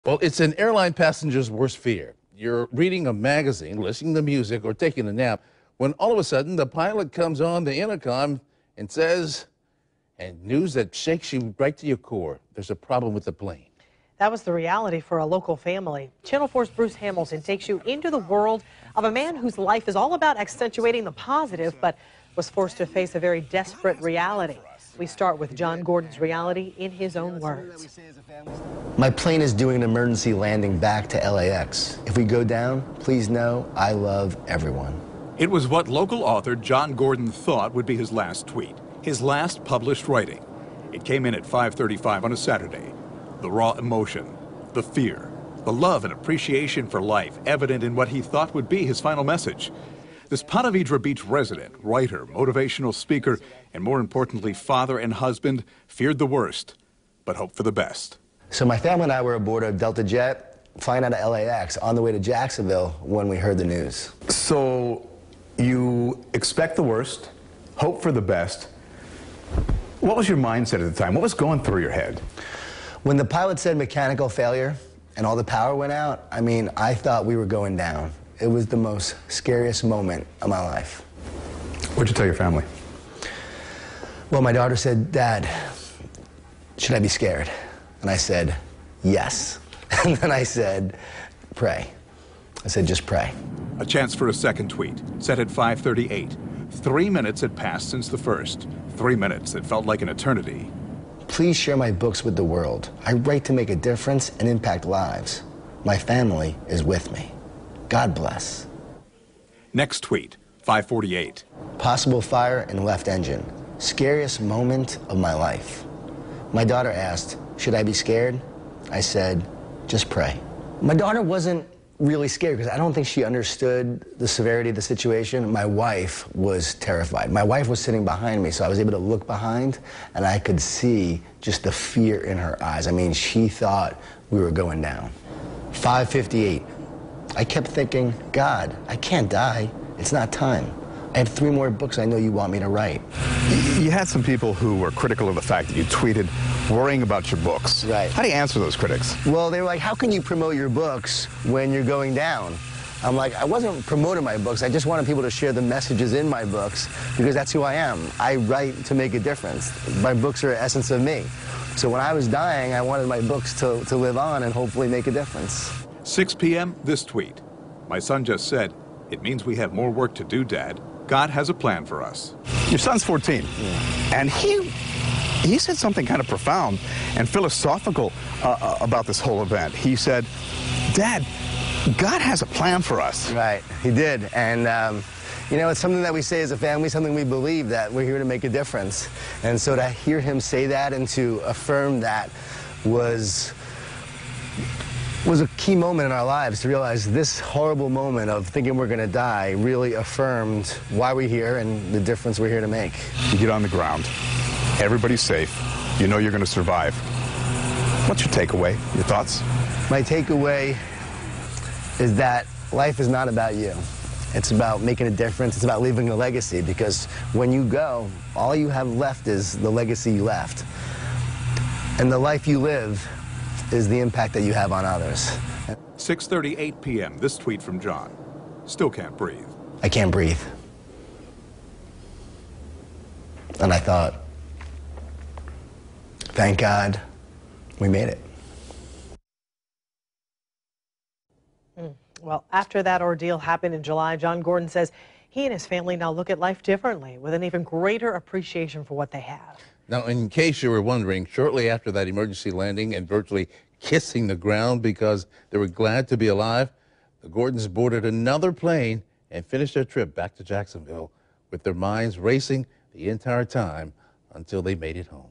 Well, it's an airline passenger's worst fear. You're reading a magazine, listening to music, or taking a nap, when all of a sudden the pilot comes on the intercom and says, and news that shakes you right to your core, there's a problem with the plane. That was the reality for a local family. Channel 4's Bruce Hamilton takes you into the world of a man whose life is all about accentuating the positive, but was forced to face a very desperate reality. We start with John Gordon's reality in his own words. My plane is doing an emergency landing back to LAX. If we go down, please know I love everyone. It was what local author John Gordon thought would be his last tweet, his last published writing. It came in at 5:35 on a Saturday. The raw emotion, the fear, the love and appreciation for life evident in what he thought would be his final message. This Ponte Vedra Beach resident, writer, motivational speaker, and more importantly, father and husband, feared the worst, but hoped for the best. So my family and I were aboard a Delta jet flying out of LAX on the way to Jacksonville when we heard the news. So you expect the worst, hope for the best. What was your mindset at the time? What was going through your head? When the pilot said mechanical failure and all the power went out, I thought we were going down. It was the most scariest moment of my life. What'd you tell your family? Well, my daughter said, "Dad, should I be scared?" And I said, "Yes." And then I said, "Pray." I said, "Just pray." A chance for a second tweet, set at 5:38. 3 minutes had passed since the first. 3 minutes that felt like an eternity. Please share my books with the world. I write to make a difference and impact lives. My family is with me. God bless. Next tweet, 5:48. Possible fire in left engine. Scariest moment of my life. My daughter asked, "Should I be scared?" I said, "Just pray." My daughter wasn't really scared because I don't think she understood the severity of the situation. My wife was terrified. My wife was sitting behind me, so I was able to look behind and I could see just the fear in her eyes. She thought we were going down. 5:58. I kept thinking, God, I can't die. It's not time. I have 3 more books I know you want me to write. You had some people who were critical of the fact that you tweeted worrying about your books. Right. How do you answer those critics? Well, they were like, how can you promote your books when you're going down? I'm like, I wasn't promoting my books. I just wanted people to share the messages in my books because that's who I am. I write to make a difference. My books are the essence of me. So when I was dying, I wanted my books to live on and hopefully make a difference. 6 p.m., this tweet. My son just said, "It means we have more work to do, Dad. God has a plan for us." Your son's 14, and he said something kind of profound and philosophical about this whole event. He said, "Dad, God has a plan for us." Right, he did. And, it's something that we say as a family, something we believe that we're here to make a difference. And so to hear him say that and to affirm that was a key moment in our lives, to realize this horrible moment of thinking we're going to die really affirmed why we're here and the difference we're here to make. You get on the ground. Everybody's safe. You know you're going to survive. What's your takeaway? Your thoughts? My takeaway is that life is not about you. It's about making a difference. It's about leaving a legacy, because when you go, all you have left is the legacy you left. And the life you live is the impact that you have on others. 6:38 p.m., this tweet from John. Still can't breathe. I can't breathe. And I thought, thank God we made it. Well, after that ordeal happened in July, John Gordon says he and his family now look at life differently, with an even greater appreciation for what they have. Now, in case you were wondering, shortly after that emergency landing and virtually kissing the ground because they were glad to be alive, the Gordons boarded another plane and finished their trip back to Jacksonville with their minds racing the entire time until they made it home.